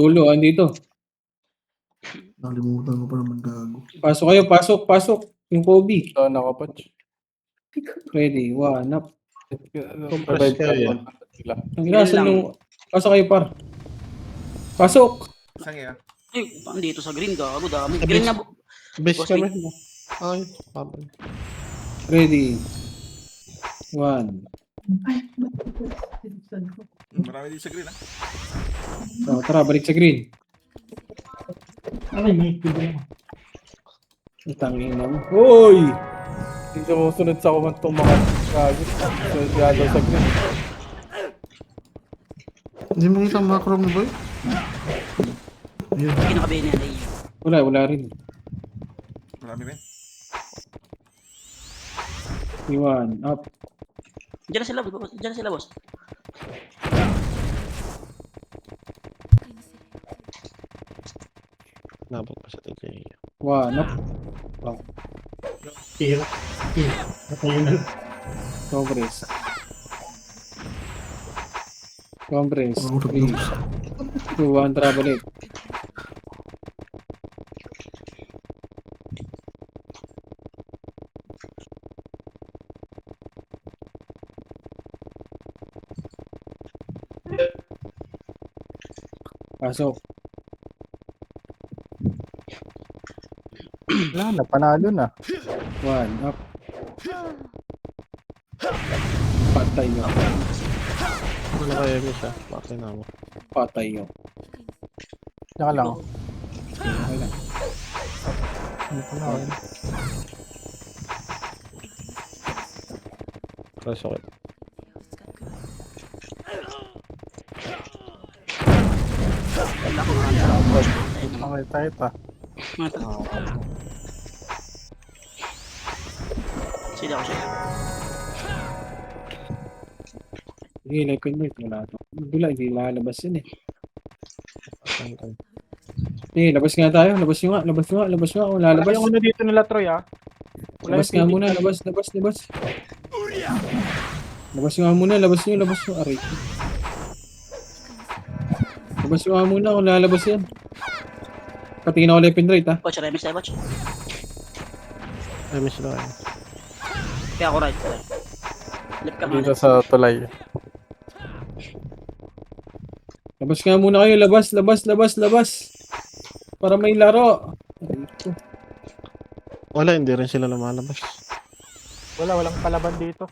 Dulo, andito. Nakalimutan ko pa naman gago. Pasok kayo, pasok. Yung Kobe. Saan ako, Patch? Ready, one up. Compress kayo. Ang inasan yung... Pasok kayo, par. Pasok! Saan kaya? Ay, andito sa green, gago, dami. Green na, Base Boss, kami. Ay, pabay. Ready. One. Marami dito sa green, ha? So, tara, balik sa green. Itangin na mo. Hoy! Hindi sumusunod sa kuman itong mga kagit. Sunod nga daw sa green. Hindi mo kita macro mo, boy? Ayun. kinakabayan niya, ay. Wala rin. Marami rin. One up. Diyan na sila, boss. Diyan na sila, boss. Nabot pa sa TJ. One up. Compress. Compress. 3, 2, 1, tara balik. Pasok. Wala na, panalo na. One up. Patay yun. Wala kaya mo siya. Bakit na mo? Patay yun. Saka lang. Okay lang. Hindi ko na. Press ako. Wala ko mga Okay, tayo pa. Sila ko siya. Sige, like convert. Wala ito. Wala, hindi lalabas yun eh. Sige, labas nga tayo. Labas nyo nga. Kung lalabas. Wala yung ano dito nila, Troy, ha? Labas nga muna. Labas. Labas nga muna. Labas nyo. Aray. Labas nyo nga muna kung lalabas yan. Patingin ako left and right, ha? Watch, remis tayo, watch. Ay, miss na kayo. Kaya ako right. Left ka Dito muna. sa tulay. Labas nga muna kayo. Labas. Para may laro. Aray ko. Wala, hindi rin sila lumalabas. Walang palaban dito.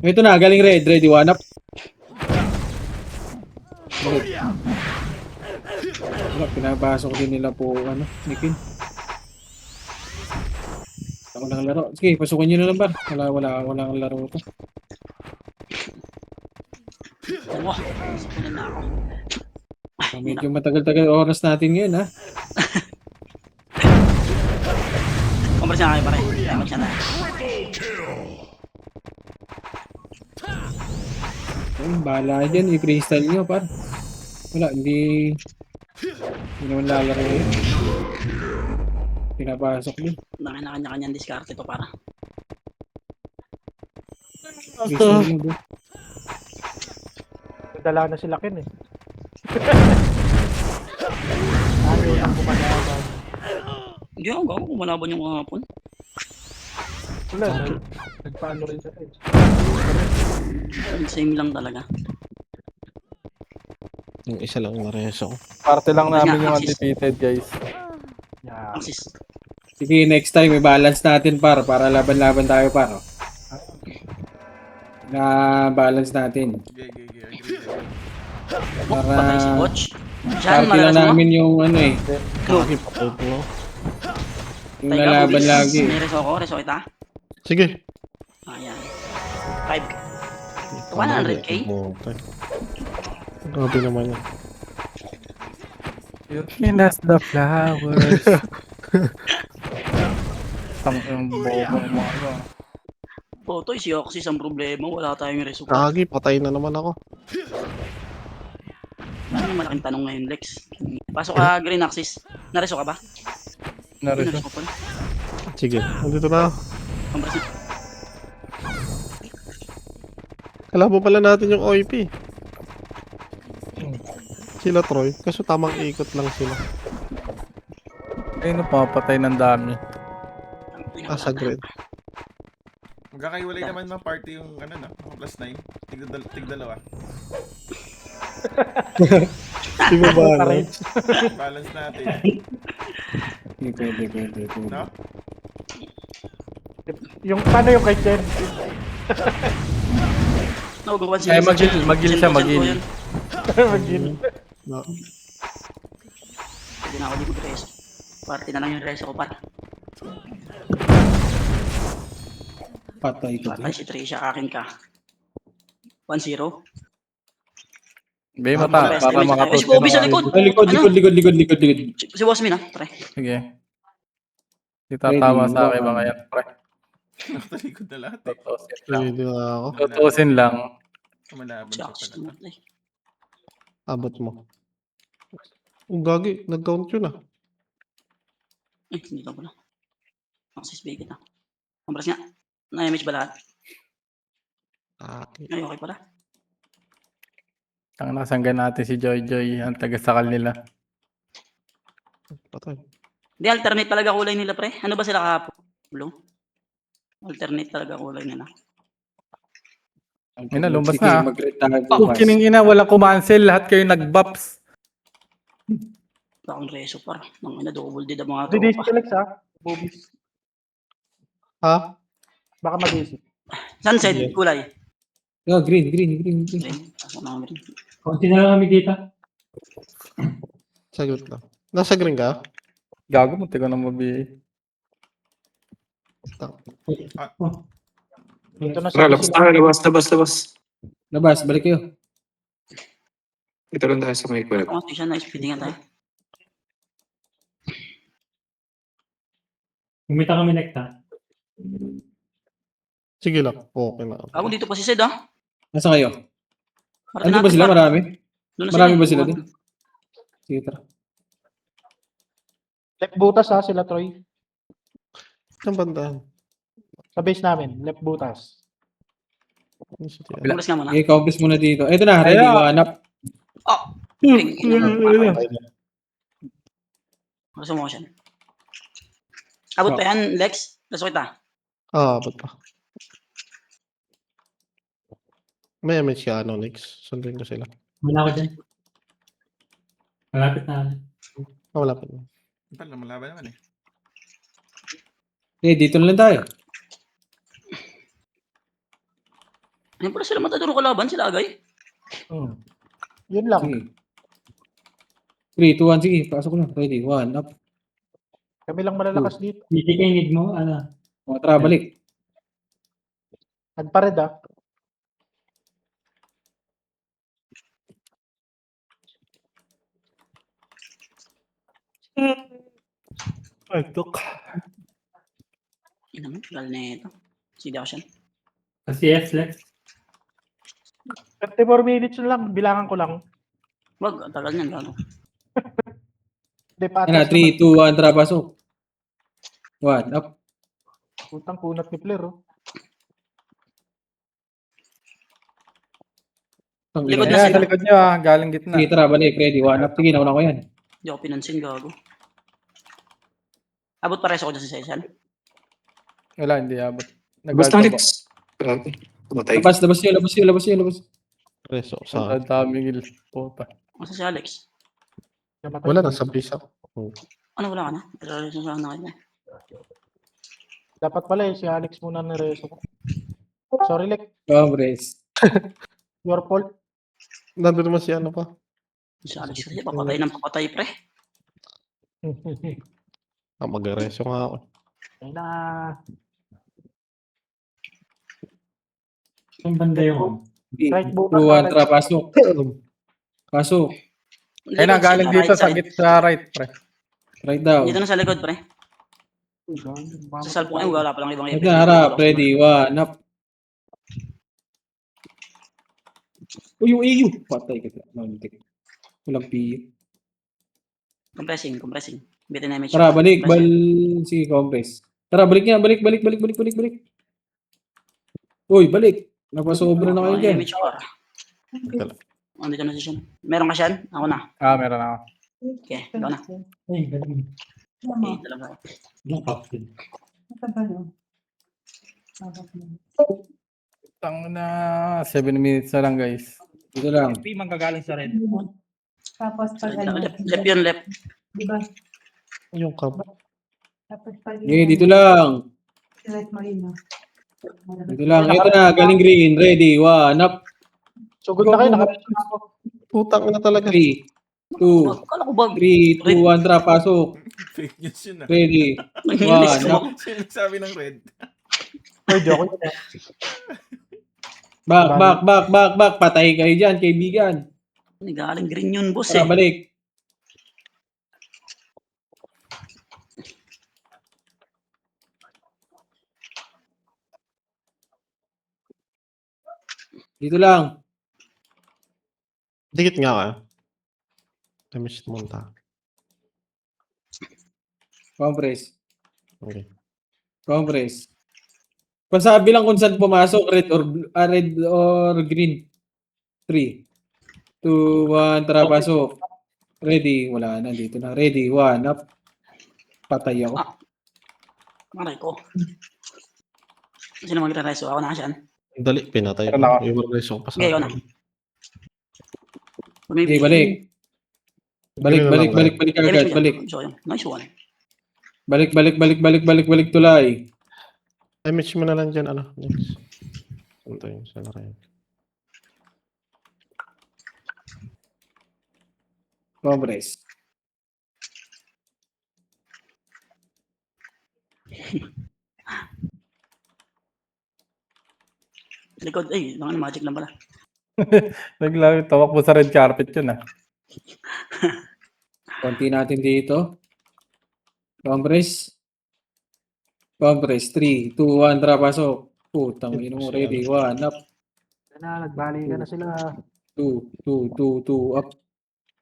Ito na, galing red. Ready, one up. Wala, pinapasok din nila po, Nikin. Ako lang laro. Sige, pasukin nyo na lang ba? Walang laro ito. Ano? Sipunan na ako. Medyo matagal-tagal oras natin ngayon, ha? Compress na kayo, pare. Tayo mag-chat na. Ay, bahala dyan. I-freestyle nyo, par. Wala, hindi naman lalaro yun. Pinapasok din. Kanya-kanyang discard ito, para. Freestyle nyo, bro. Nadala na sila Ken, eh. Ano ang kumalaban? Hindi ako gago kung malaban yung hapon. Wala, nagpaano rin sa edge. Same lang talaga. Yung isa lang na reso ko. Parte lang Mas namin nga, yung assist. undefeated, guys. Yeah. Axis. Sige, next time, i-balance natin, par. Para laban-laban tayo, par. Na-balance natin. Patay si Para... Coach. Diyan, Party lang malalas mo. namin yung Kaki, patay po. yung nalaban lagi. May reso ko, reso kita. Sige. Ayan. 100k? Grabe naman yan. Pinas the flowers. Tang yung bobo mo ano. Totoy, si Oxys ang problema. Wala tayong reso. Kaki, patay na naman ako. Ano yung malaking tanong ngayon, Lex? Pasok ka, Green Axis. Nareso ka ba? Nareso. Nareso ka pala. Sige, nandito na ako. Compress na. Kalaban pala natin yung OIP. Sila Troy. Kaso tamang ikot lang sila. Ayun, pumapatay ng dami. Ah, sa grid. Magkakaiwalay naman mga party yung ano na, +9. Tig-dalawa. Di ba ba? Balance natin. Hindi pwede. No? Yung paano yung kay Chen? No, huwag Ay, magil siya, magil. Magin. No. Hindi na ako di mag-reso. Party na lang yung reso ko par. Patay ko. Patay si Tricia, akin ka. 1-0. Bay mata, Best para damage. makapos. Ay, si Bobby sa likod. Ay, likod. Si Wasmin ha, pre. Sige. Hindi tatawa sa akin mga yan, pre. Nakatalikod na lahat eh. Tutusin lang. Pwede na ako. Tutusin lang. Malaban Si siya Axis pala. tumatay. Abot mo. Ang gagi. Nag-count yun ah. Hindi ka pala. Axis bigit ha. Kumpras nga. Na-image ba lahat? Ah, Ay, okay pala. Ang nasanggan natin si Joy Joy, ang taga-sakal nila. patay. Di alternate talaga kulay nila pre. Ano ba sila kahapon? Blue? Alternate talaga kulay nila. Ina, lumabas na. Mag-retard. Kining ina, walang kumansel. Lahat kayo nag-buffs. Bakang reso par. Nang ina, double did ang mga Didis tropa. Alex ha? Bobis. Ha? Baka mag-isip. Sunset, Yeah. kulay. Oh, green. Green. Ako na green. Konti na lang kami dito. Sagot lang. Nasa green ka? Gago mo, tiga na mabi. Dito na Tara, sa Labas, balik kayo. Ito lang tayo sa may kwet. Ako station na speedingan tayo. Kumita kami nekta. Sige lang. Okay na. Ako dito pa si Sed ha. Nasa kayo? Parang Ano ba sila? Marami? Doon na Marami sila, ba sila eh. din? Sige, tara. left butas ha sila Troy. Saan banda? Sa base namin, left butas. Ano sa tiyan? Kumpras nga muna. Okay, compass muna dito. Ito na, ready. Kaya- Hanap. Oh! Kumpras mo motion. Abot pa yan, Lex. Laso kita. Ah, abot pa. May MH ka, ano, Nix? Sundin ko sila. Wala ako dyan. Malapit na ako. Ah, wala pa. Pala, malaban naman eh. Okay, dito na lang tayo. Ayun pala sila mataduro kalaban, sila agay. Yun lang. Sige. 3, 2, 1, sige. Pasok ko na. Ready, 1, up. Kami lang malalakas dito. Hindi kayo need mo, ano. O, tara, balik. Nagpared ha. Ay, tok. Ina mo, tagal na ito. Sige ako siya. Sa CS, Lex. 34 minutes lang, bilangan ko lang. Wag, ang tagal niyan. Gano. Hindi pa Ano, 3, 2, 1, tara, pasok. 1, up. Putang kunat ni Flair oh. Likod na Ayan, sila. sa likod nyo ah, galing gitna. Sige, tara, balik. Ready, 1, up. Sige, nauna ko yan. Hindi ako pinansin, gago. Abot pares ako dyan sa Cecil. Wala, hindi abot. Basta Alex. Grabe. Tumatay. Labas nyo. Reso sa Ang daming il. Puta. Masa si Alex? wala na sa base ako. Oh. Ano, wala ka na? Pero sa na kita. Dapat pala eh, si Alex muna na reso ko. Sorry Lex, Congress. your fault. Nandun naman si ano pa. Si Alex kasi papatay ng papatay, pre. Ah, mag-reso nga ako. Ayun na. Saan banda yung 3, Right 2, bukas, 1, tara, pasok. Pasok. Ayun na, galing dito sa sa right, pre. Right down. Dito na sa likod, pre. Sa salpong ay wala pa lang ibang Ito na, harap. Ready, 1, up. Uy, yung EU. Patay kita. Mamuntik. Walang PU. Compressing. Bitin na image. Tara, balik. Sige, compress. Tara, balik niya. Balik. Uy, balik. Napasobra na kayo dyan. Image para. Teka lang. Andito na si Sean. Meron ka, Sean? Ako na. Meron ako. Okay, ikaw na. Ay, galing. Okay, dalawa ako. Yung captain. Tang na 7 minutes na lang guys. Dito lang. SP manggagaling sa red. Tapos pag Left, left yun, left. di ba? Yung cup. Tapos pag Okay, dito lang. Red Marino. Dito lang. Ito na, galing green. Ready, one, up. Sugod na kayo, naka-reso na ako. Putang na talaga. 3, 2, Kala ko ba? 3, 2, 1, trap, pasok. Fake news yun ah. Ready, Nanginis one, mo. up. Sino nagsabi ng red? Pwede ako yun eh. Back. Patay kayo dyan, kaibigan. Galing green yun, boss Tara, eh. balik. Dito lang. Dikit nga ka. Damage munta. Compress. Okay. Compress. Pasabi lang kung saan pumasok, red or green. 3, 2, 1, tara, pasok. Ready, wala na, dito na. Ready, one, up. Patay ako. Maray ko. Sino magre-reso? Ako na, Sean. Dali, pinatay Meron ako. ko. I-realize ko pa sa Okay, ikaw na. Okay, balik. Balik agad, balik. Nice one. Balik, tulay. Damage mo na lang dyan, ano. Next. Punta yung sa laki. Compress. Likod, magic lang pala. Naglayo, tawak mo sa red carpet yun ah. Konti natin dito. Compress. 3, 2, 1, tara, pasok. Putang ina mo, ready, one, up. Nagbali ka na sila. 2, up.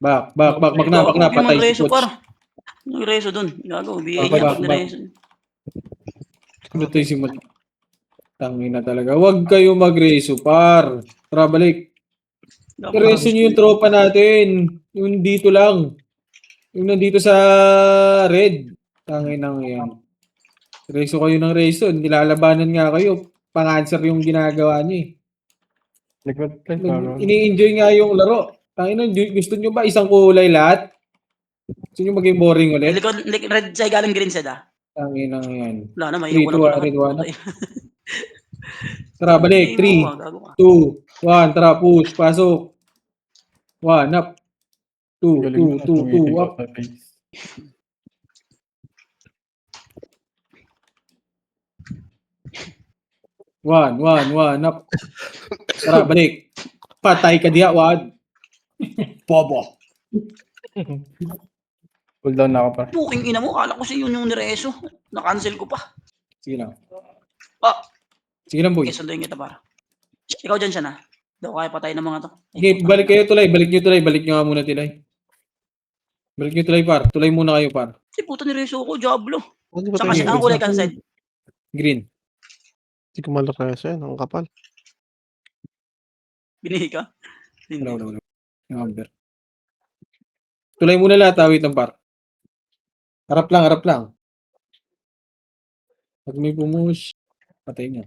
Back na, patay si Reso, coach. par. Yung reso dun. Gago, BA Back, niya back, pag nireso. Patay si Mat. Tangina talaga. Huwag kayo mag-reso, par. Tara, balik. Reso nyo yung tropa natin. Yung dito lang. Yung nandito sa red. Tanginang yan. Reso kayo ng reso. Nilalabanan nga kayo. Pang-answer yung ginagawa niyo eh. Liquid place. Ini-enjoy nga yung laro. Tanginang, gusto nyo ba isang kulay lahat? Gusto nyo maging boring ulit? Likod, red side galing green side ah. Tanginang yan. Wala na, may 3, 2, 1, red, 1. Tara, balik. 3, 2, 1. Tara, push. Pasok. 1, up. 2, 2, up. 1, up. Tara, balik. Patay ka diya, wad. Bobo. Cool down na ako pa. Puking ina mo, kala ko si yun yung nireso. Na-cancel ko pa. Sige lang. Ah, Sige lang, boy. okay, sunduin kita para. Ikaw dyan siya na. Daw kaya patay ng mga to. Okay, balik kayo, tulay. Balik nyo, tulay. Balik nyo nga muna, tulay. Balik nyo, tulay, par. Tulay muna kayo, par. Si puto nireso ko, Diablo. Hindi ba Saan tayo kasi ang kulay ka sa side? Green. Hindi ko malakaya yan. Ang kapal. Binihi ka? Hindi. Wala. Yung amber. Tulay muna lahat, awit ng par. Harap lang. Pag may pumush, patay niya.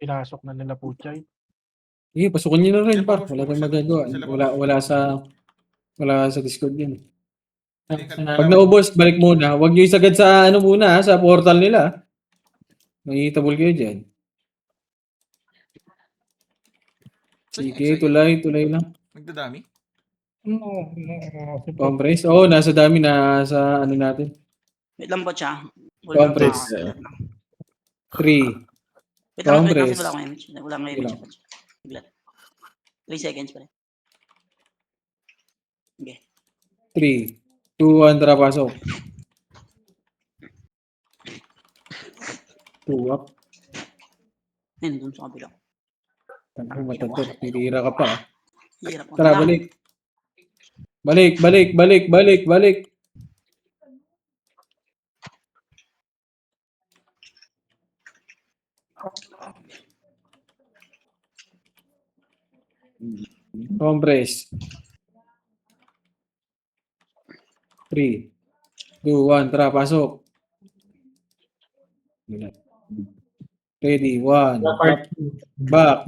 Pinasok na nila Puchay. Sige, pasukan niyo na rin, Yan, par. focus, Wala tayong focus. magagawa. Sila Wala sa Discord yun. Hindi, Pag naubos, balik muna. Huwag niyo isagad sa muna, sa portal nila. Mahihitable kayo dyan. Sige, tulay lang. Nagdadami? No. Compress. Oo, nasa dami na sa natin. Wait lang po siya. Compress. 3, Wait lang, Compress. wala akong image. Wala akong image. Bigla. 3 seconds pa rin. Okay. 3, 2, 1, tara, pasok. 2, up. Ayun, dun sa kabila. Tangko, matanda. Titira ka pa. Hirap mo. Tara, balik. Balik. Compress. 3, 2, 1, tara, pasok. Ready, 1. Back.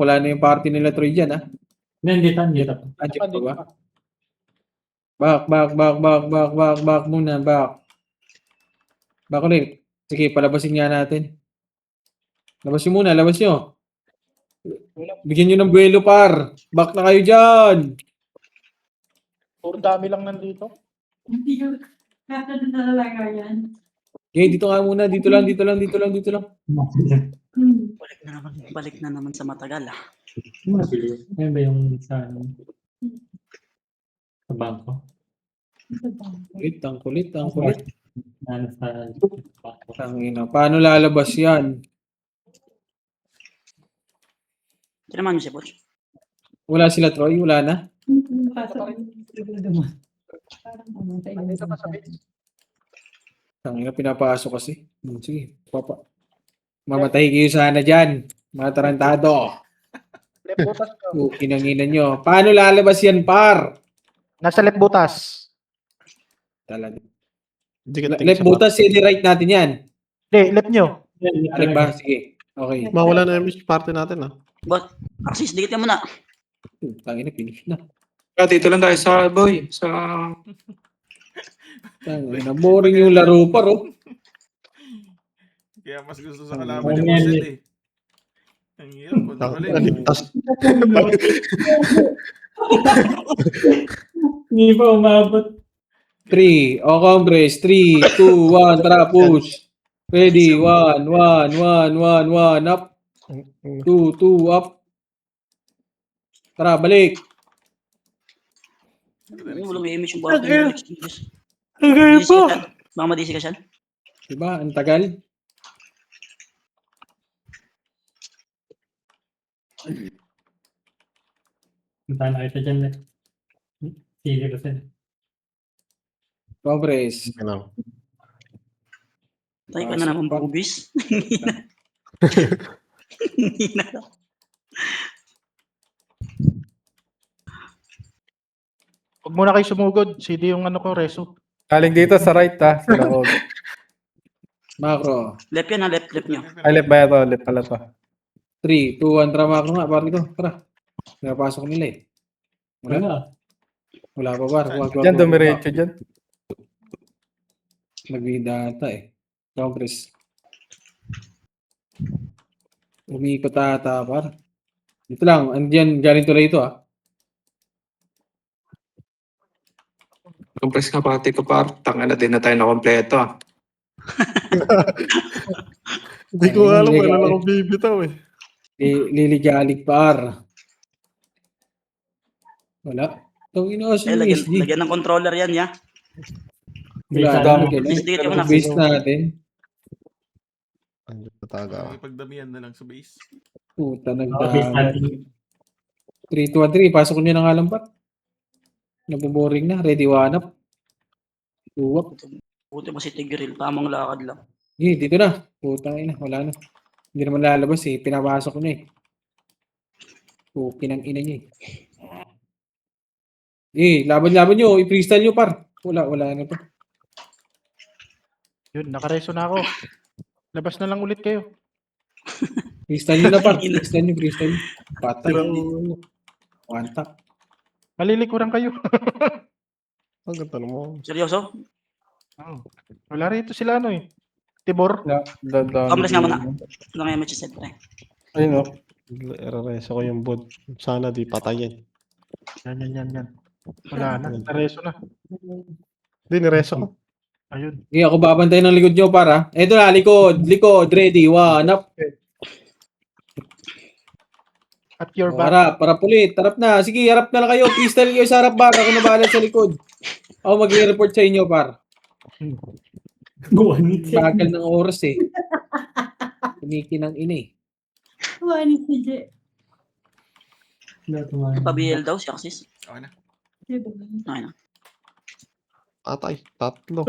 Wala na yung party nila Troy dyan, ha? Nandito. Andiyan pa Dito ba? pa. Back muna, back. Back ulit. Sige, palabasin nga natin. Labas nyo muna, labas nyo. Bigyan nyo ng buwelo, par. Back na kayo dyan. Puro dami lang nandito. Hindi ko kakadun na talaga yan. Okay, dito nga muna. Dito lang. Hmm. Balik na naman sa matagal ah. Mabilis. Ano ba yung sa bangko? Ang kulit. Ano sa bangko? Tangina. Paano lalabas yan? Tinaman mo si Butch. Wala sila, Troy? Wala na? Parang ano, Nandito pa sa base. Tangina, pinapasok kasi. Sige, papa. Mamatay kayo sana dyan. Mga tarantado. Left butas ko. Kinanginan nyo. Paano lalabas yan, par? Nasa left butas. Talaga. Hindi ka tingin Left sa butas, CD right natin yan. Hindi, left nyo. Alin ba? Sige. Okay. Mawala na yung image party natin, ah. But, Axis, dikit ka muna. Tangina, finish na. Dito lang tayo sa boy. Sa... Tangina, boring yung laro, par, oh. Kaya mas gusto sa kalaban ni Buset eh. Ang hirap, punta pa rin. Naligtas. Hindi pa umabot. 3. O, compress. 3, 2, 1. Tara, push. Ready. 1. Up. 2, up. Tara, balik. Wala may image yung bawat Okay. ng Okay po. Baka madisi ka siya. Diba? Ang tagal. Punta na kita dyan. Sige kasi. Compress. Ano? Tayo ka na naman bubis. Hindi na. Huwag muna kayo sumugod. CD yung ano ko, reso. Galing dito sa right ha. Sa loob. Macro. Left yan ha, left nyo. Ay, left ba ito? Left pala to. 3, 2, 1. Tara, macro nga. Par dito. Tara. Napasok nila eh. Wala. Wala. Wala pa, par. Wag. Diyan, dumiretso dyan. Nagdidata eh. Compress. Umiikot ata, par. Dito lang. Andiyan. Galing tuloy ito, ah. Compress nga pati ko par. Tanga na din na tayo na kompleto ah. Hindi ko alam kung ano ako bibitaw, eh. Liligalig, par. Wala. Itong inawas yung Lagyan, SD. lagyan ng controller yan ya. Wala Base na. na. Dikit ka muna. Base natin. Andiyan na taga. Ipagdamihan na lang sa base. Puta, Base nagdami. natin. 3, 2, 1, 3. Pasok nyo na nga lang, par. Nabuboring na. Ready, 1 up. 2 up. Buti mo si Tigril, tamang lakad lang. Dito na. Puta na. Wala na. Hindi naman lalabas eh. Pinapasok na eh. Pukin ang ina niya eh. Laban nyo. I-freestyle nyo, par. Wala na pa. Yun, nakareso na ako. Labas na lang ulit kayo. Freestyle nyo na, par. Freestyle nyo. Patay. One tap. Malilikuran kayo. Ang ganda mo. Seryoso? Wala rito sila ano eh. Tibor. Complex nga muna. Ano nga image set pre? Ayun o. Reso ko yung bot. Sana di patayin. Yan. Wala na. Nakareso na. Hindi, nireso ko. Ayun. Sige, ako babantay ng likod nyo, par, ha. Eto na, likod. Ready, 1 up. At your back. Harap ulit. Harap na. Sige, harap na lang kayo. Freestyle kayo sa harap, par. Ako na bahala sa likod. Ako mag-report sa inyo, par. Bagal ng oras eh. Kumikinang ina eh. Wani si J. Pa-BL daw si Axis. Okay na. Okay na. Atay, tatlo.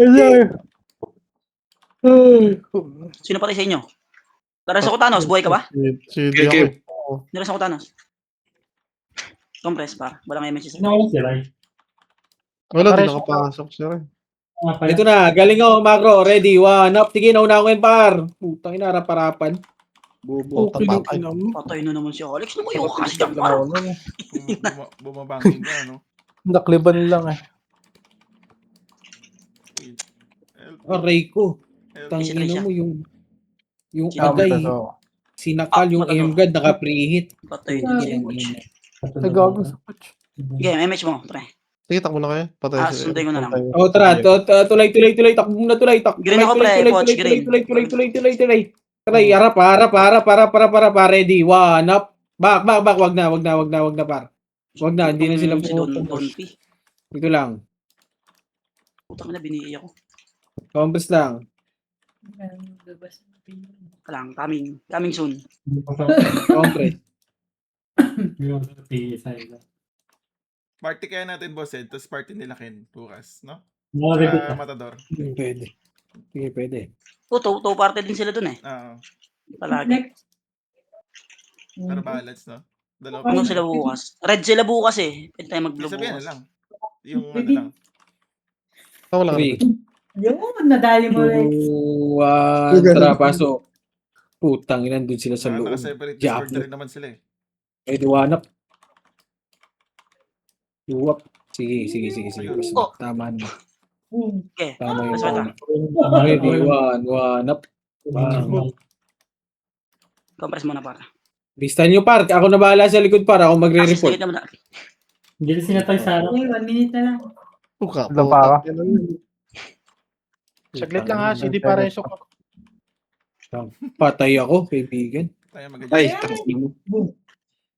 Sino patay sa inyo? Nareso ko Thanos, buhay ka ba? Si Okay. ako. Nareso ko Thanos. Compress par. Walang MH isa. Ano si Rai? Wala, di Nakareso nakapasok siya rin. Ah, pala. Ito na, galing ako, macro. Ready, one up. Sige, nauna ko yan, par. Putang ina, harap-harapan. Bobo. Okay lang, ina mo. Patay na naman si Alex. Lumayo ka kasi dyan Lang par. ako nun eh. Bumabangking ka, no? Nakliban lang eh. Aray ko. Help. Tangina mo yung Sino agay. So, Sinakal yung matador. M-God, naka-preheat. Patay Ah, na si Ang Coach. ina. ay gago sa coach. Sige, MH mo, pre. Sige, takbo na kayo. Patay Ah, sunduin ko na lang. Oh, tara, tulay. Takbo muna, tulay. Green ako, pre. Coach, green. Tulay. Try, harap, ready. One up. Back. Wag na, par. Wag na, hindi na sila Si Don pupush. P. Ito lang. Putang na, biniiyak ko. Compass lang. Kalang, coming soon. Compress. Yung sa Party kaya natin, boss Ed, tapos party nila Ken bukas, no? mga repeat na. Matador. Pwede. Sige, pwede. Two party din sila dun eh. Oo. Palagi. Next. Para balance, no? Dalawa Ano pa. sila bukas? Red sila bukas eh. Pwede tayo mag-blue Sabihin na bukas. lang. Yung ano lang. Wala ka Three. Yun, nadali mo rin. One. Tara, pasok. Putang ina, nandun sila sa loob. Naka-separate Discord Diablo. na rin naman sila eh. Pwede one up. Two up. Sige. Oh. Tama na. Okay. Tama yung Mas mata. tama. Ready, one up. Bang. Compress mo na para. Bistan nyo, par. Ako na bahala sa likod, par. Ako Access magre-report. dikit naman na. Hindi na sinatay sa harap. Okay, 1 minute na lang. Puka. Ilan pa ka? Saglit lang ha, CD Pareso ko. Patay ako, kaibigan. Tayo Ay, mag-adjust.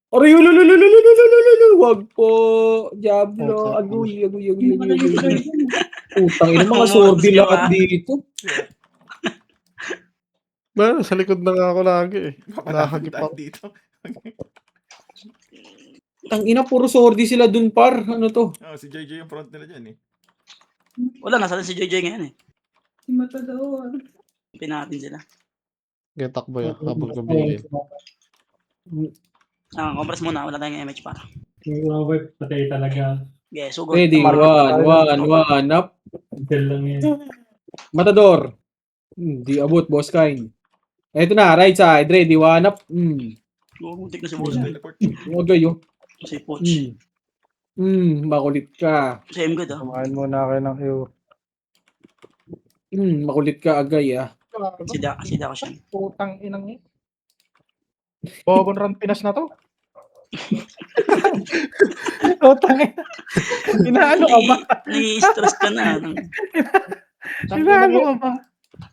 Aray, ululululululululululu. Wag po. Diablo. Aguy. Putang ina, mga sordi lahat dito. Ba, sa likod na nga ako lagi eh. Papalapit Nakakagip tayo ako. dito. Tang ina, puro sordi sila dun, par. Ano to? Oh, si JJ yung front nila dyan eh. Wala, nasa si JJ ngayon eh. Si Matador. Pinatin sila. Kaya takbo yan. Habang gabilin. Compress muna. Wala tayong MH para. Yung Robert, patay talaga. Okay, sugod. Ready, one up. Until lang yan. Matador. Di abot, boss kind. Eto na, right side. Ready, one up. Muntik na si Boss. Teleport. Huwag kayo. Si Poch. Makulit ka. Si M-Good ah. Kumain muna kayo ng euro. Makulit ka agay, ah. Si Dako siya. Putang inang yun. Bobon Run Pinas na to. Putang ina. Inaano ka ba? Nai-stress ka na. Inaano ka ba?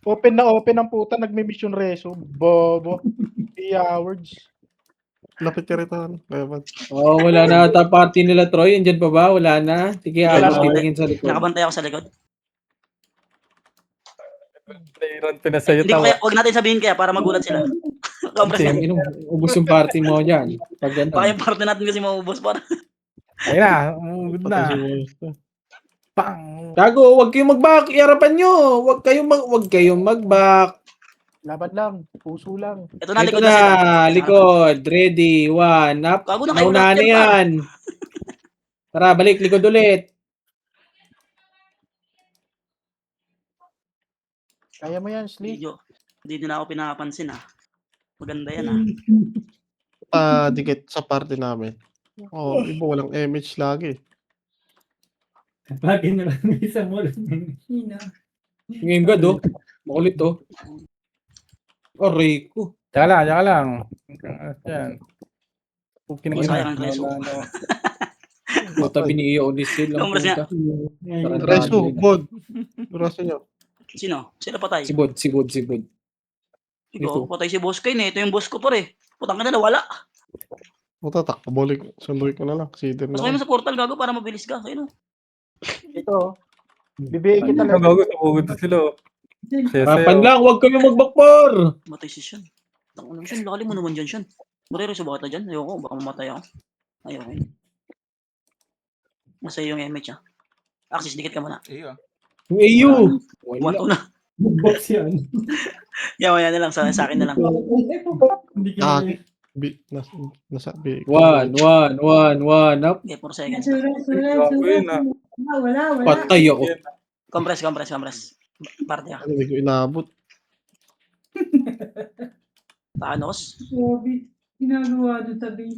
Open ang puta, nagme-mission reso. Bobo. 3 hours. Lapit ka rito. Kaya ba? Oh, wala na ata party nila, Troy. Andyan pa ba? Wala na. Sige, Wala Agos, na. titingin sa likod. Nakabantay ako sa likod. Playron pinasayo Hindi ko tawa. kaya, huwag natin sabihin kaya para magulat sila. Compress Kasi, na. ubus yung party mo dyan. Pag Baka gano'n. yung partner natin kasi maubos para. Ayun na, good Patay si na. Wolf. Pang! Gago, huwag kayong mag-back. Iarapan nyo. Huwag kayong mag-back. Laban lang. Puso lang. Ito na, Ito likod na sila. na, likod. Ready, one up. Gago na kayo Naunahan na lahat yan, par. yan. Tara, balik. Likod ulit. Kaya mo yan, Slee. Hindi din ako pinapansin ah. Maganda yan ah. Dikit sa party namin. Oh, iba walang MH lagi. Lagi na lang may isang wall. Sino? Ngayon ba, do? Makulit, to. Aray ko. Tsaka lang. Yan. Kung Sayang ang reso. Puta, biniiyo ulit sila. Compress nga. Reso, bod. Reso nyo. Sino? Sila patay. Si Bod. Ikaw, patay si Boss Kane eh. Ito yung boss ko pare. Putang ka na wala. Puta, takabalik. Sunduin ko na lang. Sider Mas na mo lang. sa portal gago para mabilis ka. Ayun oh. Ito. Bibigay kita lang. Gago, tumugod na sila. Rapan lang, huwag kayo magbakpor. Matay si Sean. Tangan naman Sean. Lalim mo naman dyan Sean. Marireso ba kita dyan? Ayoko. Baka mamatay ako. Ayoko. Nasa iyo yung image ah. Axis, dikit ka muna. Iyo. Yung AU. 1-2 na. Box yan. Yan na lang. Sa akin na lang. Hindi ka Ah, na- Nasa B. 1, 1, 1, 1, up. Okay, 4 seconds. Gago yun, ah. Wala. Patay ako. Compress. Parte ka. Ano, hindi ko inabot. Thanos. Zombie. Ginagawa doon tabi.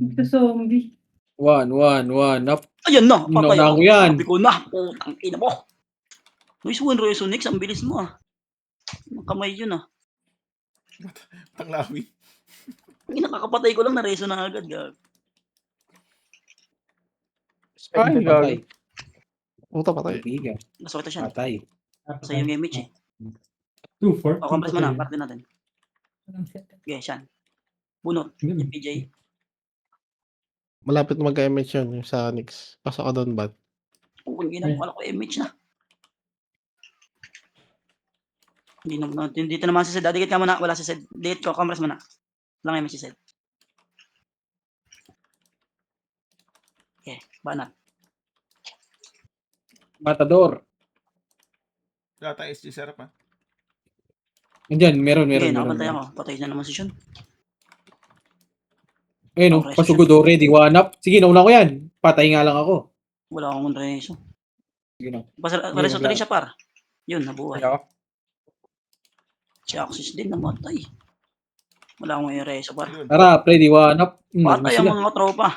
Nagka-zombie. 1, 1, 1, up. Ayun na, patay Naunahan ako. ko yan. Sabi ko na, putang ina mo. Nice one, Resonix. Ang bilis mo ah. Ang kamay yun ah. Tanglawi. Ang nakakapatay ko lang na reso na agad. Gag. Ay, gago. Puta, patay. Kaibigan. Nasakit na siya. Patay. Sa yung image eh. 2-4. O, compress mo na. Parte natin. Okay, siyan. Bunot. Yung PJ. Malapit mag-MH yun, yung sa Nix. Pasok ka doon, Bat. Kung ginagawa ko image na. Dito naman si Sed. Dikit ka muna. Wala si Sed. Dikit ko. Compress mo na. Lang image si Sed. Okay. Banat. Matador. Wala tayo SG Serap ha. Andyan, meron. Okay, nakabantay ako. Patay na naman si Sean. Ayun, Okay, pasugod ready. 1, up. Sige, nauna ko yan. Patay nga lang ako. Wala akong reso. Sige na. Pareso rin siya par. Yun, nabuhay. Ako. Si Axis din namatay. Wala akong reso par. Ayun. Tara, ready. 1, up. Patay Sila. ang mga tropa.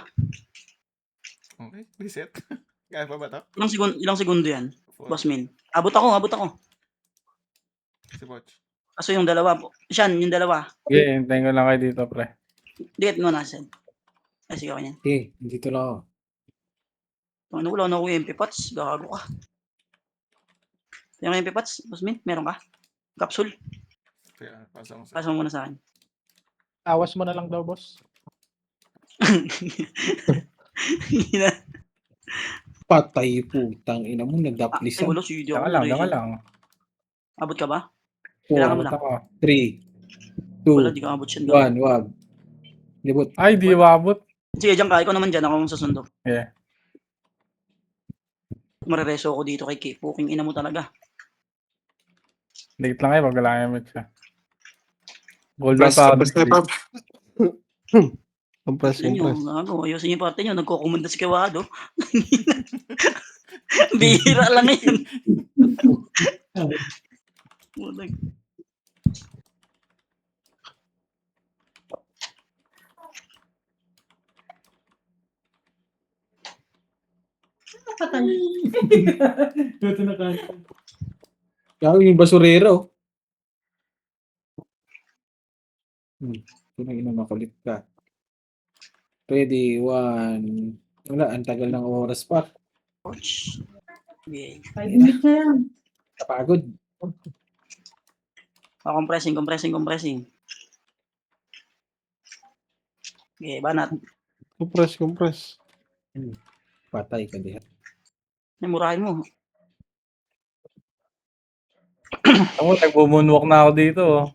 Okay, reset. Kaya pa ba ito? Ilang segundo yan? 4. Boss Min. Abot ako. Si Poch. Kaso yung dalawa po. Siyan, yung dalawa. Okay, hintayin ko lang kayo dito, pre. Dikit mo na, Sed. Ay, sige ako yan. Okay, dito lang ako. Ano, wala na ako yung MP pots. Gago ka. Yung MP pots, Boss Min, meron ka? Capsule. Kaya, pasa ko sa... Pasa mo muna sa akin. Awas mo na lang daw, boss. Patay, putang ina mo. Ay, Nagdaplisan. wala, si Diyo. Daka lang. Abot ka ba? Kailangan mo 4, lang. Ako. 3, Wala, 2, di ka abot siya. Gago. 1, wag. Libot. Ay, di wabot. Sige, diyan ka. Ikaw naman dyan. Ako ang susundo. Yeah. Marireso ako dito kay Kay. Puking ina mo talaga. Dikit lang kayo, pag wala kayo siya. Gold na Press, pa. tapos na pa. Compress. Ayusin nyo. Gago. Ayusin nyo yung parte nyo. Nagkukumanda si Kawado. Bihira lang yan. Patay. Ito na ka. Kaya yung basurero. Ina makulit ka. Ready, 1. Wala, ang tagal ng oras pa. Ouch. Okay. 5 minutes na yan. Kapagod. Compressing. Okay, banat. Compress. Patay ka diha. Murahin mo. Ako, nagbumunwalk na ako dito. Oh.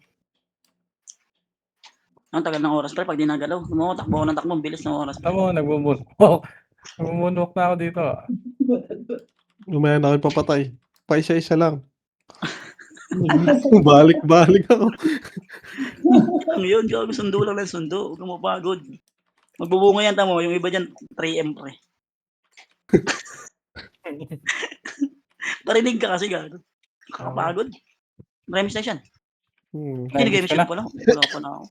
Ang tagal ng oras pa pag di nagalaw. Takbo ako ng takbo. Bilis ng oras pa. Tama, nagbumunwalk. Nagbumunwalk na ako dito. Lumaya na ako papatay. Paisa-isa lang. Balik ako. Ang yun, gago, sundo lang ng sundo. Huwag kang mapagod. Magbubunga yan, tamo. Yung iba dyan, 3M pre. Parinig ka kasi, gago. Kakapagod. Remis na siya. Hindi, nag-image ko pala. Wala pa na ako.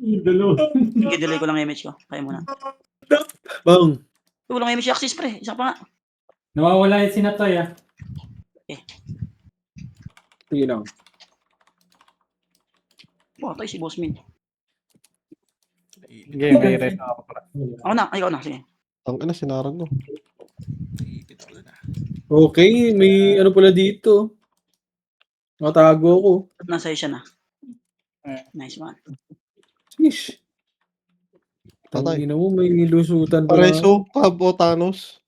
Dalawa. I-delay ko lang image ko. Kaya muna. Bang! Walang image access pre. Isa pa nga. Nawawala yung sinatoy ah. Sige lang. Patay si Boss Min. Game, may rest ako. Ako na, ikaw na. Sige. Ang ina, sinarag ko. Iipit ako na. Okay, may ano pala dito. Natago ko. Nasa siya na. Nice one. Fish. Patay. Tangina mo, may lusutan pa. Pareso, Pabo, Thanos.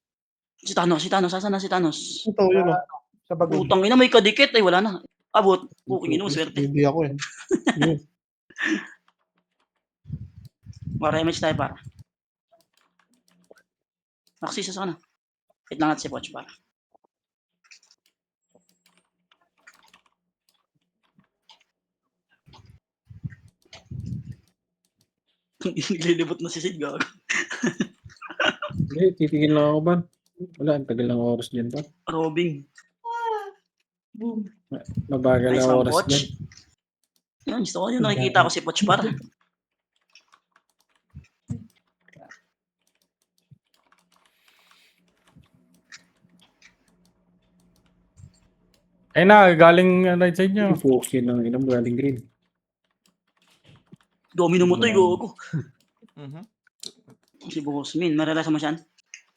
Si Thanos. Saan na si Thanos? Ito, yun o. Sa bagong. Putang ina, may kadikit. Ay, wala na. Abot. Puking ina mo, swerte. Hindi ako eh. Yun. Para image tayo para. Naksisa sa kana. Wait lang natin si Poch para. Naglilibot na si Sid, gago. Hindi, titigil lang ako ba? Wala, ang tagal ng oras dyan pa. Robing. Boom. Mabagal Nice ang one, oras Poch. dyan. Yan, gusto ko yun. Nakikita ko si Poch par. Ayun na, galing right side nyo. Yung focus yun ng inam galing green. Domino mo to, gago. Mhm. Si Bosmin. Maralasan mo siyan?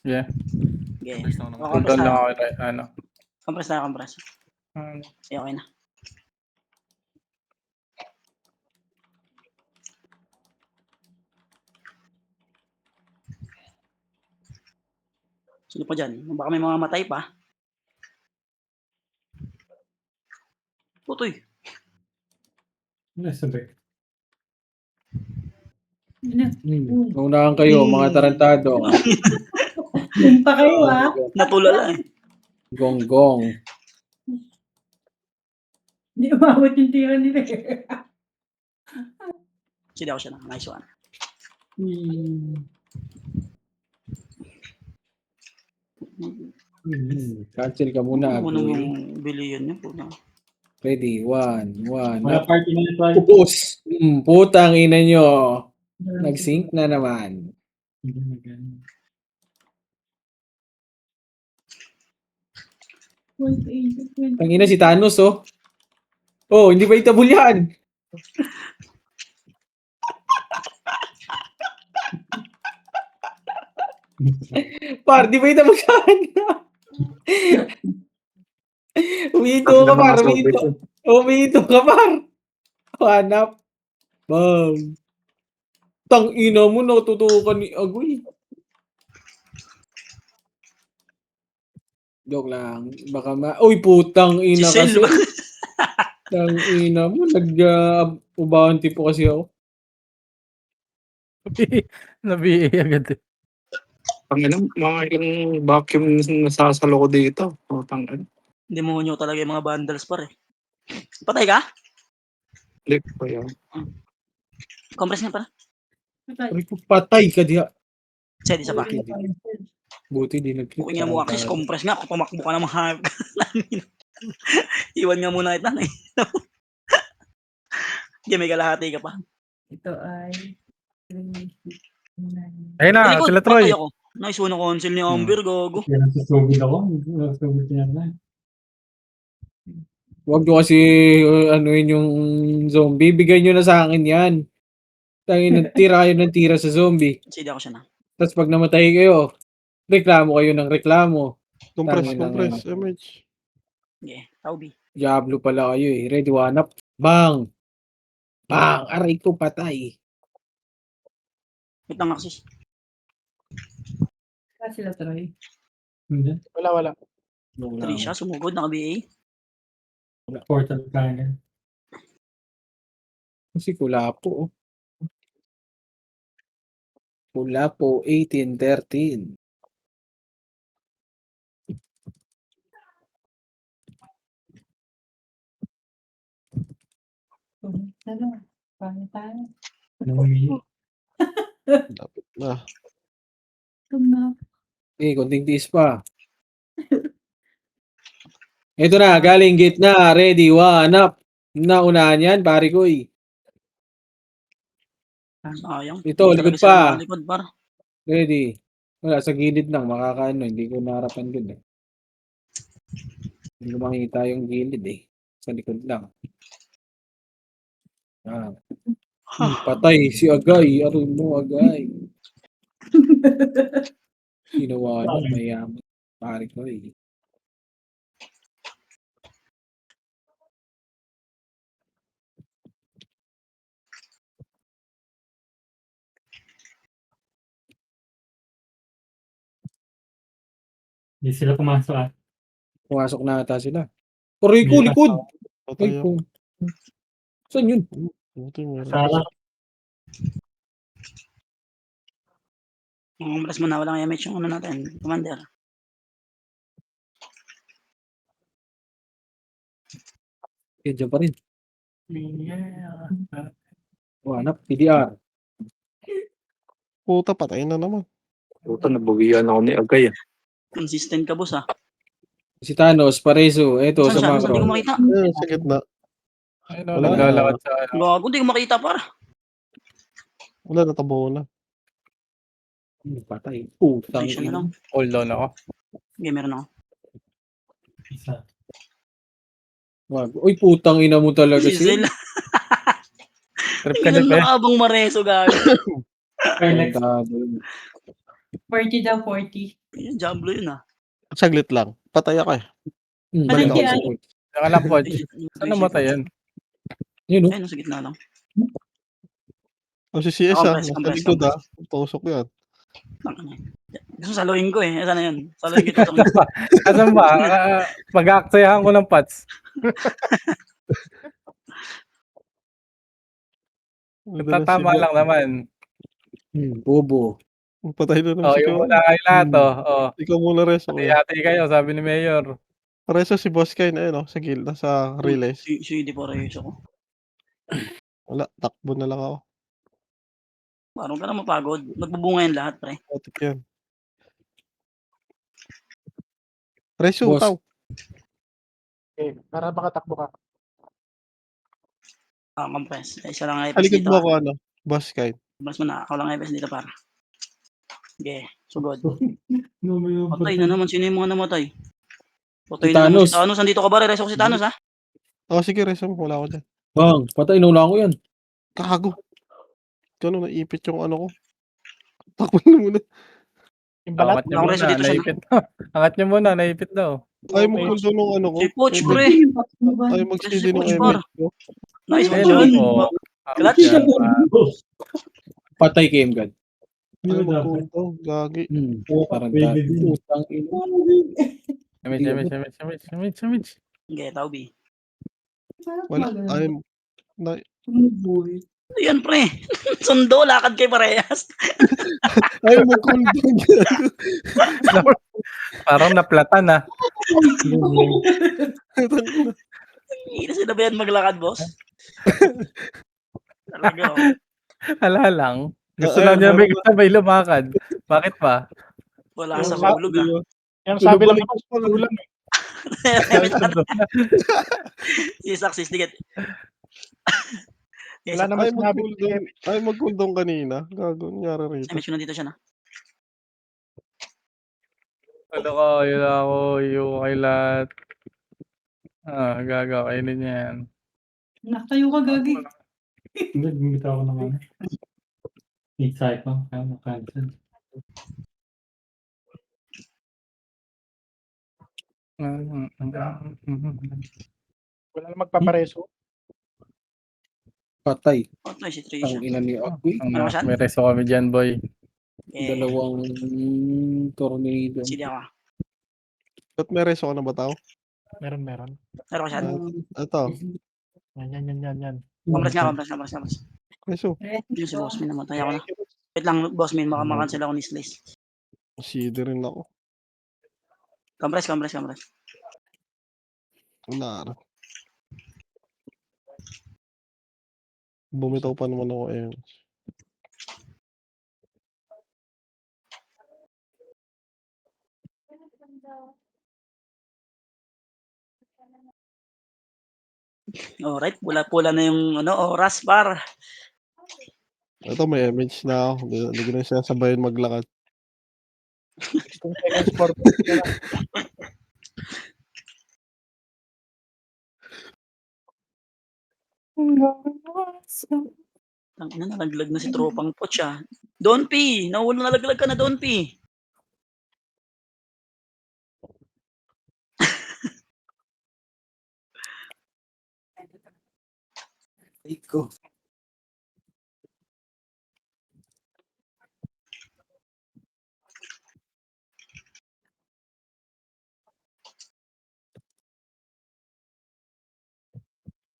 Yeah. Okay. Compress na ako ng Oh, Punta compress lang na. ako right, ano. Compress na, compress. Ah, Okay na. Sino pa dyan? Baka may mga matay pa. Putoy. Nasabi. Naunahan kayo, mga tarantado. Yun pa kayo ah. Natulala eh. Gonggong. Hindi umabot yung tira nila eh. Sidaw siya na. Nice one. Cancel ka muna, Ano boy. yung bilihan niya po na. Ready, one. Wala party na ito. Upos. Putang ina nyo. Nag-sync na naman. Ang ina si Thanos, oh. Oh, hindi ba itabul yan? Par, di ba itabul yan? Umito ka, par. Umito. Umito ka, par. Hanap. Bang. Tang ina mo, natutukan ni Agoy. Joke lang. Baka Uy, putang Si ina Sel kasi. ba? Tang ina mo, nag-ubahanti po kasi ako. Nabi agad eh. Ang ina, mga ilang vacuum nasasalo ko dito. Putang ina. Demonyo talaga yung mga vandals par eh. Patay ka? Click ko yan. Compress nga pala. Sabi ko, patay ka diya. Sed, isa pa. Buti di nag-click. Kukuin nga mo access compress nga. Tumakbo ka naman hayop ka. Iwan nga muna kita na eh. Hindi, may kalahati ka pa. Ito ay... Ayun na, Likod, sila Troy. patay ako. Nice one ang cancel ni Amber, gago. Yan ang susugod ako. Susugod niya na. Huwag nyo kasi anuin yung zombie. Bigay nyo na sa akin yan. Tangin, tira kayo ng tira sa zombie. Sede ako siya na. Tapos pag namatay kayo, reklamo kayo ng reklamo. Compress, Tangin na compress, nga. MH. Okay, Taubi. Diablo pala kayo eh. Ready, one up. Bang! Bang! Aray ko, patay. Wait lang, access. Sila Troy. Hindi. Wala. Trisha, sumugod, naka-BA. Portal Planner. Kasi Kulapo. Kulapo, 1813. Ano? Paano tayo? Namumili. Dapat na. Tumap. Konting tiis pa. Ito na, galing gitna. Ready, one up. Naunahan yan, pare ko eh. Sayang. Ito, Hindi likod talaga sila pa. makalikod, par. Ready. Wala, sa gilid lang. Makakaano. Hindi ko naharapan dun eh. Hindi ko makita yung gilid eh. Sa likod lang. Patay si Agay. Aroy mo, Agay. Ginawa niya, mayaman. Pare ko eh. Hindi sila pumasok ah. Pumasok na ata sila. Aroy ko, Hindi pa. likod! Patay Ay ako. ko. Saan yun? Buti meron. Sara. Yung compress mo na, walang MH yung ano natin. Commander. Diyan pa rin. Yeah. O, hanap, PDR. Puta, patay na naman. Puta, nabawian ako ni Agay. Consistent ka, boss, ah. Si Thanos, Pareso, eto Saan sa siya? Saan? Hindi ko macro. makita. Sa gitna. Ayun, Wala. naglalakad sa ano. Gago, hindi ko makita, par. Wala, natabo na. Patay. Putang Position na ina. lang. Hold on ako. Okay, meron ako. Isa. Wag. Uy, putang ina mo talaga, Si Zel. Sil. Trip ka Ganun ni Pe. nakabang mareso, gago. Carlex. Tarantado. 40 daw, 40. Yan, Diablo yun, ah. Saglit lang. Patay ako eh. Balik Ano ako si sa Ano? point. Saka lang, Poch. Saan namatay yan? Yun, no? Ayun, nasa gitna lang. O si CS Compress, nasa compress, likod compress. Tusok yan. Gusto saluhin ko eh. Sana yun. Saluhin ko ito. Asan ba? Mag-aaksayahan ko ng Pats. Tatama lang naman. Bobo. Patay na naman Oh, si yung Kyo. muna kayo lahat, oh. Oh. Ikaw muna, Res. Okay. Hati-hati kayo, sabi ni Mayor. Pareso si Boss Kine, ayun, sa gilda, sa relays. Si Di Pareso ko. Wala, takbo na lang ako. Parang ka na mapagod. Magbubunga yan lahat, pre. Otik yan. Resu, Boss. utaw. Okay, para makatakbo ka. Compress. Isa lang ang Halikod dito. mo ako, Boss Kine. Mas mo na. Ako lang ang dito, para. Okay, sugod. No, may Patay na naman. Sino yung mga namatay? Patay Si na naman Thanos. si Thanos. Andito ka ba? Rereso ko si Thanos, ha? Sige, Resu, wala ako dyan. Bang, patay. Naula ko yan. Kago. Gano'n, naipit yung ano ko. Takbo na muna. Yung balat. Angat niyo Ako reso muna, dito siya, naipit daw. Angat niyo muna, naipit daw. Ayaw mag-cooldown nung ano ko. Si Poch, pre. Ayaw mag-CD Si nung Poch, par. MX ko. Nice one, Ayun John. po. Clutch. Yan, pa. Patay kay Emgad. Ayaw mag-cooldown. Gagi. Tarantado. Pwede din. Putang ina. Samich. Okay, tao, B. Wala. Ayaw. Ayan, pre. Sundo, lakad kay parehas. Ayaw mag-cooldown. Parang naplatan, ah. Hindi na sila ba yan maglakad, boss? Talaga, oh. Hala lang. Gusto lang niya may kasabay lumakad. Bakit pa? Wala sa hulog, ah. Yung sabi lang Tulog-balik naman, ulam eh. Si Success, tigat. Yes, Wala naman Ayaw sinabi. mag-cooldown. Ayaw mag-cooldown kanina. Gago. Nangyari rito. Image ko nandito siya, na. Ano ko, yun ako, yung kay lahat. Gagawin yan. Nakatayo ka, Gagi. Hindi, bumita ako ng ano. Insight lang. Kaya makancel. Wala na magpapareso. Patay. Patay si Ang Trisha. ina ni Akwi. Ano ba siya? May reso kami dyan, boy. Dalawang tornado. CD ako. Ba't may reso ka na ba tao? Meron. Meron ko siya. Ito. Yan. Compress nga. Reso. Yung si Bossmin namatay ako na. Wait lang, Bossmin. Makancel ako ni Slice. CD rin ako. Compress. Wala. Bumitaw pa naman ako eh. Alright, pula-pula na yung oras, par. Ito may image na ako. Hindi ko na siya sabayin maglakad. 16 seconds for Tangina, nalaglag na si tropang Poch, ah. Don P! Nalaglag ka na, Don P! Iko.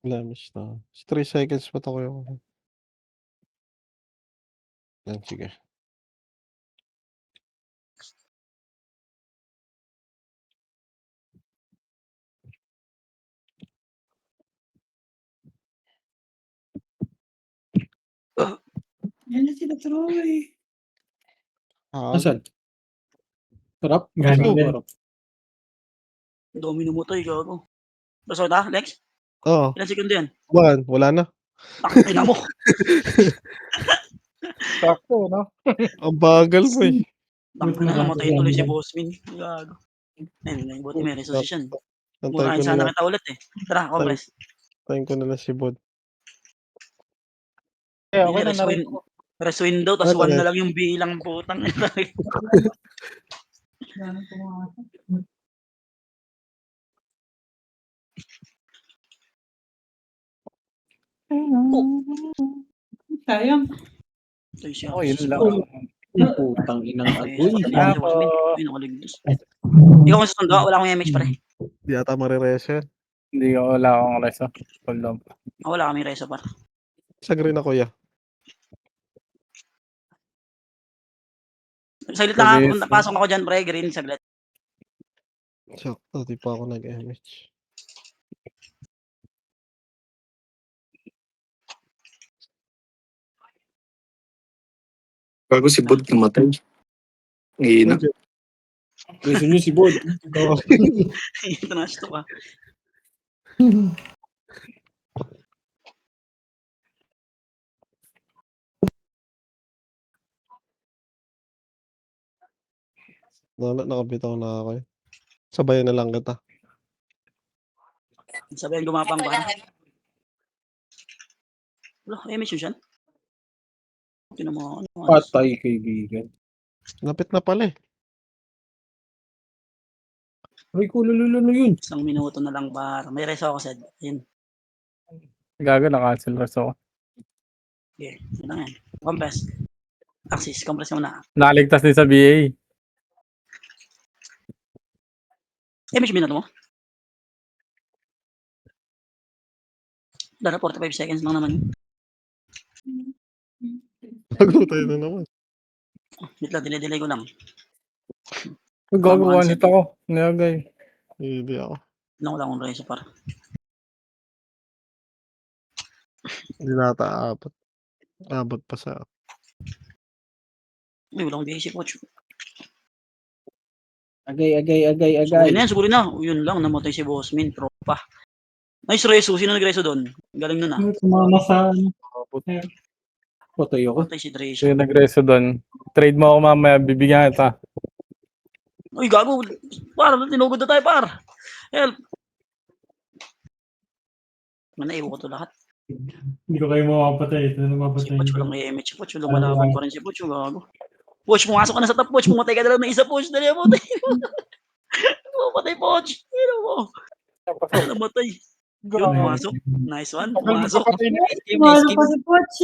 Blemish na. 3 seconds pa to ko yung... Yan, sige. Yan na sila, Troy. Asan? Sarap. Gago. Sarap. Domino mo to, gago. Resort ha, Lex? Oo. Ilan segundo yan? Wala na. Tangina mo. Sakto, no? Ang bagal mo eh. Tangina, namatay tuloy si Bossmin. Gago. Ayun, buti may resuscitation. Antayin Murahin ko na sana lang. kita ulit eh. Tara, compress. Antayin ko na lang si Bod. Eh, okay Hindi, na rin. Rest window, tas Ano 1 na? na lang yung bilang putang. Dami pumasok. Sayang. Ito siya. Oh, yun lang. Putang inang agoy. Ay, nakaligtas. Ikaw kung susundo, wala akong MH pare. Di ata marireso yan. Hindi ko wala akong reso. Hold on. Wala kami reso par. Sa green ako ya. Saglit lang Sabi- ako, pasok ako dyan pre, green, saglit. Sakto, di pa ako nag-MH. Bago si Bod namatay. Ngina. Gusto nyo si Bod. Ito na ito pa. Nakabitaw na ako eh. Sabayan na lang kita. Sabihan gumapang para. Wala, MH yun siya. Ito mo, Patay, kaibigan. Lapit na pala eh. Ay, kululululo yun. isang minuto na lang par. May reso ako said. Ayun. Gago, na-cancel reso ko. Okay, yun lang yan. Compress. Axis, compress muna. Nakaligtas din sa BA. MH minuto mo? Dara, 45 seconds lang naman. Bago tayo na naman. Wait lang, delay ko lang. Gago, Tama, one hit ako. Nagay. Hindi ako. Lang wala akong reso par. Hindi nata abot. Abot pa sa... Uy, wala akong basic watch. Agay. Suguri na. Yun lang, namatay si Bossmin, tropa. Nice reso. Sino nagreso doon? Galing nun ah. Sumama sa Abot. Patay ako. Patay si Dreso. Yung nag-reso doon. Trade mo ako mamaya, bibigyan kita. Uy, gago. Par, tinugod na tayo, par. Help. Manaibo ko to lahat. Hindi ko kayo mapapatay. Ito na Si mapatay. Poch, walang EMH si Poch. Lumalaban pa rin si Poch. Gago. Poch, pumasok ka na sa top, Poch. Pumatay ka na lang ng isa, Poch. Dali, pumatay. Pumatay, Poch. Hino mo. Namatay. Yun, pumasok. Nice one. Tagal Pumasok. magpapatay na. Wala pa si Poch.